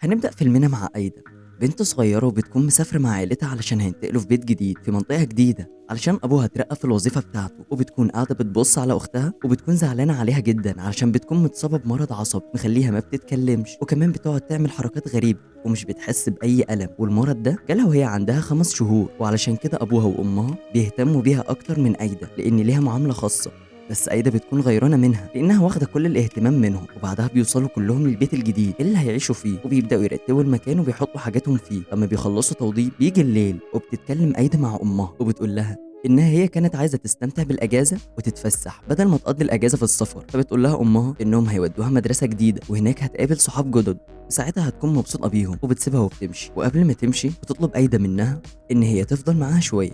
هنبدأ فيلمنا مع أيدا، بنت صغيرة وبتكون مسافرة مع عيلتها علشان هينتقلوا في بيت جديد في منطقة جديدة علشان أبوها اترقى في الوظيفة بتاعته، وبتكون قاعدة بتبص على أختها وبتكون زعلانة عليها جدا علشان بتكون متصابة بمرض عصب مخليها ما بتتكلمش، وكمان بتقعد تعمل حركات غريبة ومش بتحس بأي ألم، والمرض ده جالها وهي عندها 5 شهور، وعلشان كده أبوها وأمها بيهتموا بيها أكتر من أيدا لأن ليها معاملة خاصة. بس أيدا بتكون غيرانة منها لأنها واخدة كل الاهتمام منهم، وبعدها بيوصلوا كلهم للبيت الجديد اللي هيعيشوا فيه وبيبدأوا يرتبوا المكان وبيحطوا حاجاتهم فيه. لما بيخلصوا توضيب بيجي الليل وبتتكلم أيدا مع أمها وبتقول لها إنها هي كانت عايزة تستمتع بالأجازة وتتفسح بدل ما تقضي الأجازة في السفر، فبتقول لها أمها إنهم هيودوها مدرسة جديدة وهناك هتقابل صحاب جدد، ساعتها هتكون مبسوطة بيهم وبتسيبها وبتمشي. وقبل ما تمشي بتطلب أيدا منها إن هي تفضل معاها شوية،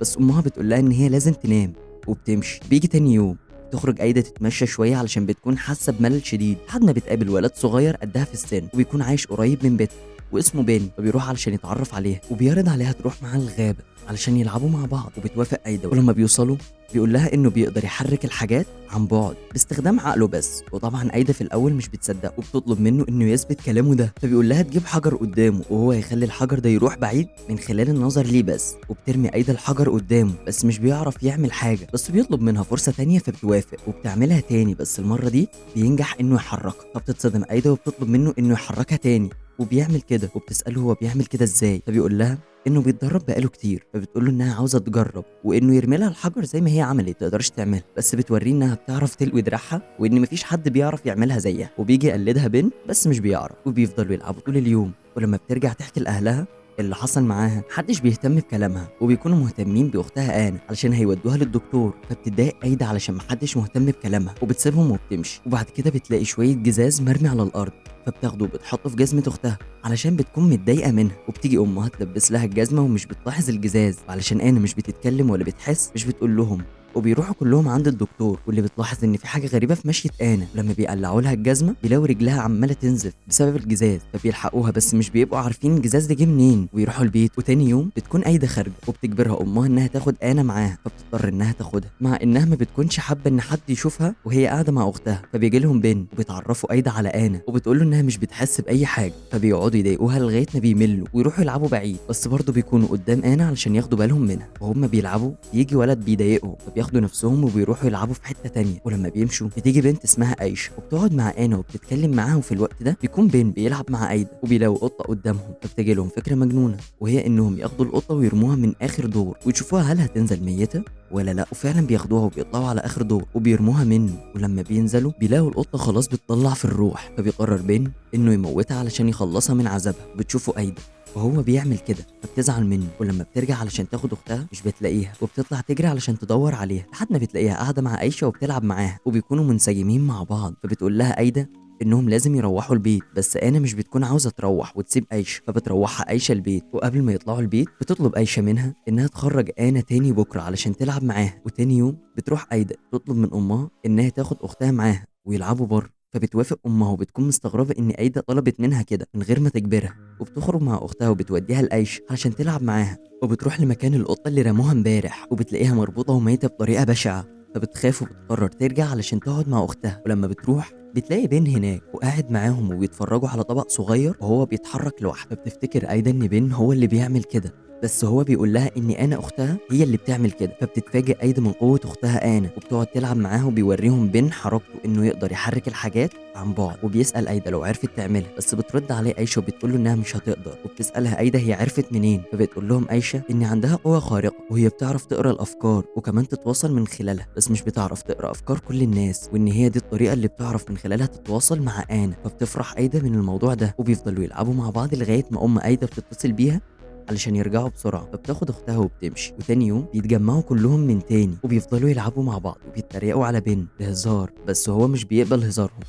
بس امها بتقول لها ان هي لازم تنام وبتمشي. بيجي تاني يوم تخرج أيدا تتمشى شوية علشان بتكون حاسة بملل شديد لحد ما بتقابل ولد صغير قدها في السن وبيكون عايش قريب من بيتها واسمه بين، فبيروح علشان يتعرف عليها وبيعرض عليها تروح معاه الغابة علشان يلعبوا مع بعض، وبتوافق أيدا. ولما بيوصلوا بيقول لها انه بيقدر يحرك الحاجات عن بعد باستخدام عقله بس، وطبعا أيدا في الاول مش بتصدق وبتطلب منه انه يثبت كلامه ده، فبيقول لها تجيب حجر قدامه وهو هيخلي الحجر ده يروح بعيد من خلال النظر ليه بس، وبترمي أيدا الحجر قدامه بس مش بيعرف يعمل حاجه، بس بيطلب منها فرصه تانية فبتوافق وبتعملها تاني، بس المره دي بينجح انه يحركها، فبتتصدم أيدا وبتطلب منه انه يحركها تاني وبيعمل كده، وبتسأله هو بيعمل كده ازاي، فبيقول لها انه بيتدرب بقاله كتير، فبتقول له انها عاوزه تجرب وانه يرمي لها الحجر زي ما هي عملت تقدرش تعملها، بس بتوريه انها بتعرف تلوي دراعها وان مفيش حد بيعرف يعملها زيها، وبيجي يقلدها بن بس مش بيعرف، وبيفضلوا يلعبوا طول اليوم. ولما بترجع تحكي لاهلها اللي حصل معاها محدش بيهتم بكلامها وبيكونوا مهتمين باختها انا علشان هيودوها للدكتور، فبتتضايق أيدا علشان محدش مهتم بكلامها وبتسيبهم وبتمشي. وبعد كده بتلاقي شويه جزاز مرمي على الارض فبتاخده وبتحطه في جزمة أختها علشان بتكون متضايقة منها، وبتيجي أمها تلبس لها الجزمة ومش بتلاحظ الجزاز، وعلشان أنا مش بتتكلم ولا بتحس مش بتقول لهم، وبيروحوا كلهم عند الدكتور واللي بتلاحظ ان في حاجه غريبه في مشيه انا، ولما بيقلعوا لها الجزمه بيلاقوا رجلها عماله تنزف بسبب الجزاز، فبيلحقوها بس مش بيبقوا عارفين الجزاز ده جه منين، ويروحوا البيت. وتاني يوم بتكون أيدا خارجه وبتجبرها امها انها تاخد انا معاها، فبتضطر انها تاخدها مع انها ما بتكونش حابه ان حد يشوفها وهي قاعده مع اختها، فبيجي لهم بين وبيتعرفوا أيدا على انا وبتقول له انها مش بتحس باي حاجه، فبيقعدوا يضايقوها لغايه ما بيملوا ويروحوا يلعبوا بعيد، بس برضه بيكونوا قدام انا علشان ياخدوا بالهم منها، وهم بيلعبوا بيجي ولد بيضايقهم فبياخدوا نفسهم وبيروحوا يلعبوا في حته تانية. ولما بيمشوا بتيجي بنت اسمها عيشه وبتقعد مع انا وبتتكلم معاها، وفي الوقت ده بيكون بين بيلعب مع أيدا وبيلاقوا قطه قدامهم، فبتجي لهم فكره مجنونه وهي انهم ياخدوا القطه ويرموها من اخر دور ويشوفوها هل هتنزل ميته ولا لا، وفعلا بياخدوها وبيطلعوا على اخر دور وبيرموها منه، ولما بينزلوا بيلاقوا القطه خلاص بتطلع في الروح، فبيقرر بين انه يموتها علشان يخلصها من عذابها. وبتشوفوا أيدا وهو بيعمل كده فبتزعل منه، ولما بترجع علشان تاخد اختها مش بتلاقيها وبتطلع تجري علشان تدور عليها لحد ما بتلاقيها قاعده مع عيشه وبتلعب معاها وبيكونوا منسجمين مع بعض، فبتقول لها أيدا انهم لازم يروحوا البيت، بس انا مش بتكون عاوزه تروح وتسيب عيشه، فبتروحها عيشه البيت، وقبل ما يطلعوا البيت بتطلب عيشه منها انها تخرج انا تاني بكره علشان تلعب معاها. وتاني يوم بتروح أيدا تطلب من امها انها تاخد اختها معاها ويلعبوا بره، فبتوافق امها وبتكون مستغربه ان أيدا طلبت منها كده من غير ما تجبرها، وبتخرج مع اختها وبتوديها لعيشه علشان تلعب معاها، وبتروح لمكان القطه اللي رموها امبارح وبتلاقيها مربوطه وميته بطريقه بشعه، فبتخاف وبتقرر ترجع علشان تقعد مع اختها. ولما بتروح بتلاقي بين هناك وقاعد معاهم وبيتفرجوا على طبق صغير وهو بيتحرك لوحده، فبتفتكر أيدا ان بين هو اللي بيعمل كده، بس هو بيقول لها ان انا اختها هي اللي بتعمل كده، فبتتفاجئ أيدا من قوه اختها انا وبتقعد تلعب معاها وبيوريهم بين حركته انه يقدر يحرك الحاجات عن بعد، وبيسأل أيدا لو عرفت تعملها، بس بترد عليه عيشه وبتقول له انها مش هتقدر، وبتسألها أيدا هي عرفت منين، فبتقول لهم عيشه ان عندها قوه خارقه وهي بتعرف تقرا الافكار وكمان تتواصل من خلالها، بس مش بتعرف تقرا افكار كل الناس، وان هي دي الطريقه اللي بتعرف من خلالها تتواصل مع انا، فبتفرح أيدا من الموضوع ده وبيفضلوا يلعبوا مع بعض لغايه ما ام أيدا بتتصل بيها علشان يرجعوا بسرعة، فبتاخد اختها وبتمشي. وتاني يوم بيتجمعوا كلهم من تاني وبيفضلوا يلعبوا مع بعض وبيتريقوا على بن بهزار، بس هو مش بيقبل هزارهم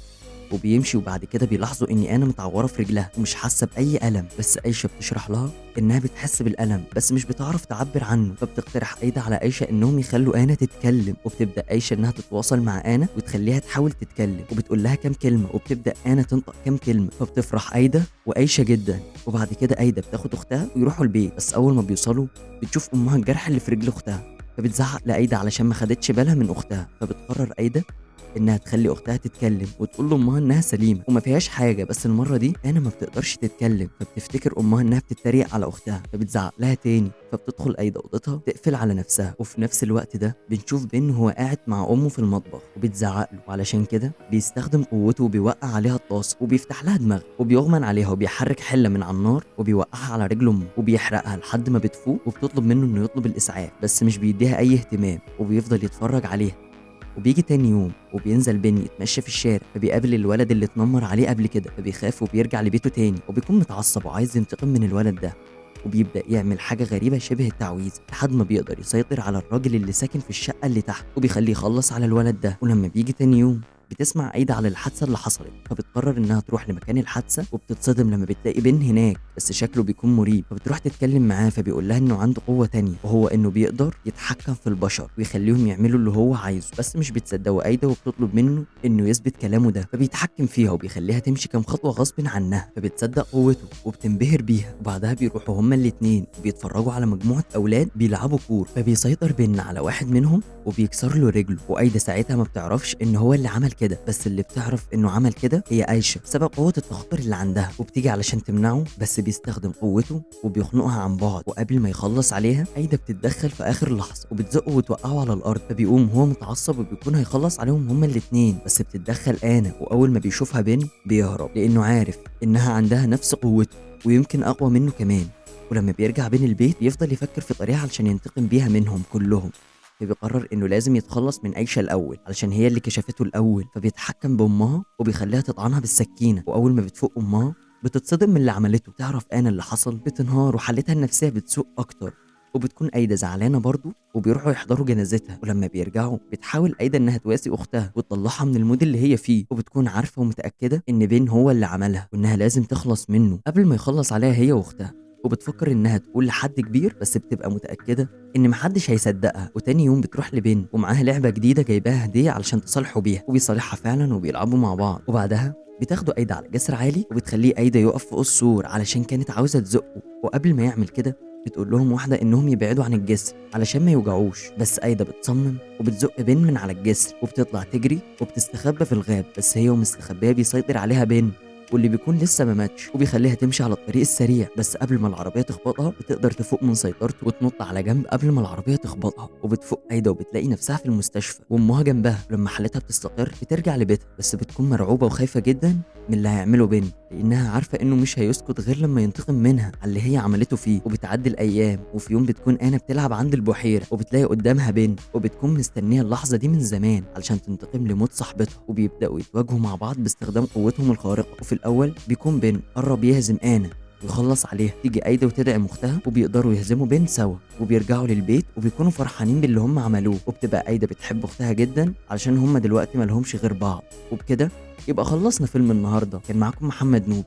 وبيمشي. وبعد كده بيلاحظوا اني انا متعوره في رجلها ومش حاسه باي الم، بس عيشه بتشرح لها انها بتحس بالالم بس مش بتعرف تعبر عنه، فبتقترح أيدا على عيشه انهم يخلوا انا تتكلم، وبتبدا عيشه انها تتواصل مع انا وتخليها تحاول تتكلم وبتقول لها كام كلمه وبتبدا انا تنطق كام كلمه، فبتفرح أيدا وعيشه جدا. وبعد كده أيدا بتاخد اختها ويروحوا البيت، بس اول ما بيوصلوا بتشوف امها الجرح اللي في رجل اختها، فبتزعق لأيدا علشان ما خدتش بالها من اختها، فبتقرر أيدا انها تخلي اختها تتكلم وتقول لامها انها سليمه وما فيهاش حاجه. بس المره دي انا ما بتقدرش تتكلم، فبتفتكر امها انها بتتريق على اختها، فبتزعق لها تاني. فبتدخل ايدا اوضتها تقفل على نفسها. وفي نفس الوقت ده بنشوف بن هو قاعد مع امه في المطبخ وبتزعق له، وعلشان كده بيستخدم قوته وبيوقع عليها الطاسه وبيفتح لها دماغها وبيغمن عليها وبيحرك حله من على النار وبيوقعها على رجل امه وبيحرقها لحد ما بتفوق وبتطلب منه انه يطلب الاسعاف، بس مش بيديها اي اهتمام وبيفضل يتفرج عليها. وبيجي تاني يوم وبينزل بن يتمشى في الشارع، فبيقابل الولد اللي اتنمر عليه قبل كده، فبيخاف وبيرجع لبيته تاني وبيكون متعصب وعايز ينتقم من الولد ده. وبيبدأ يعمل حاجة غريبة شبه التعويذة لحد ما بيقدر يسيطر على الراجل اللي ساكن في الشقة اللي تحت وبيخليه يخلص على الولد ده. ولما بيجي تاني يوم بتسمع أيدا على الحادثة اللي حصلت، فبتقرر إنها تروح لمكان الحادثة وبتتصدم لما بتلاقي بن هناك بس شكله بيكون مريب. فبتروح تتكلم معاه فبيقول لها إنه عنده قوة تانية، وهو إنه بيقدر يتحكم في البشر ويخليهم يعملوا اللي هو عايزه. بس مش بتصدقه أيدا وبتطلب منه إنه يثبت كلامه ده، فبيتحكم فيها وبيخليها تمشي كام خطوة غصب عنها، فبتصدق قوته وبتنبهر بيها. وبعدها بيروحوا هما الاتنين وبيتفرجوا على مجموعة أولاد بيلعبوا كورة، فبيسيطر بن على واحد منهم وبيكسر له رجله. وأيدا ساعتها ما بتعرفش إن هو اللي عمل كده، بس اللي بتعرف إنه عمل كده هي عايشة بسبب قوة التخاطر اللي عندها، وبتيجي علشان تمنعه بس بيستخدم قوته وبيخنقها عن بعد. وقبل ما يخلص عليها أيدا بتتدخل في آخر لحظة وبتزقه وتوقعه على الأرض، فبيقوم هو متعصب وبيكون هيخلص عليهم هما الاتنين، بس بتتدخل آنا. وأول ما بيشوفها بن بيهرب لأنه عارف إنها عندها نفس قوته ويمكن أقوى منه كمان. ولما بيرجع بين البيت بيفضل يفكر في طريقة علشان ينتقم بيها منهم كلهم، فبيقرر انه لازم يتخلص من عيشة الاول علشان هي اللي كشفته الاول. فبيتحكم بامها وبيخليها تطعنها بالسكينة، واول ما بتفوق امها بتتصدم من اللي عملته، تعرف انا اللي حصل بتنهار وحالتها النفسية بتسوء اكتر. وبتكون ايدا زعلانه برضه وبيروحوا يحضروا جنازتها. ولما بيرجعوا بتحاول ايدا انها تواسي اختها وتطلعها من المود اللي هي فيه، وبتكون عارفه ومتاكده ان بين هو اللي عملها وانها لازم تخلص منه قبل ما يخلص عليها هي واختها. وبتفكر انها تقول لحد كبير بس بتبقى متاكده ان محدش هيصدقها. وتاني يوم بتروح لبن ومعاها لعبه جديده جايباها هديه علشان تصالحوا بيها، وبيصالحها فعلا وبيلعبوا مع بعض. وبعدها بتاخده ايدا على جسر عالي وبتخليه ايدا يقف فوق السور علشان كانت عاوزه تزقه. وقبل ما يعمل كده بتقول لهم واحده انهم يبعدوا عن الجسر علشان ما يوجعوش، بس ايدا بتصمم وبتزق بن من على الجسر وبتطلع تجري وبتستخبى في الغاب. بس هي ومستخبيه بيسيطر عليها بن واللي بيكون لسه ما ماتش وبيخليها تمشي على الطريق السريع. بس قبل ما العربيه تخبطها بتقدر تفوق من سيطرته وتنط على جنب قبل ما العربيه تخبطها. وبتفوق ايدا وبتلاقي نفسها في المستشفى وامها جنبها. لما حالتها بتستقر بترجع لبيتها، بس بتكون مرعوبه وخايفه جدا من اللي هيعمله بن، لانها عارفه انه مش هيسكت غير لما ينتقم منها على اللي هي عملته فيه. وبتعدي الايام وفي يوم بتكون انا بتلعب عند البحيره وبتلاقي قدامها بن، وبتكون مستنيه اللحظه دي من زمان علشان تنتقم لموت صاحبتها. وبيبداوا يتواجهوا مع بعض باستخدام قوتهم الخارقه. وفي الاول بيكون بن قرب يهزم انا ويخلص عليها، تيجي ايدا وتدعم اختها وبيقدروا يهزموا بن سوا وبيرجعوا للبيت وبيكونوا فرحانين باللي هم عملوه. وبتبقى ايدا بتحب اختها جدا علشان هم دلوقتي مالهمش غير بعض. وبكده يبقى خلصنا فيلم النهارده. كان معاكم محمد نوبي.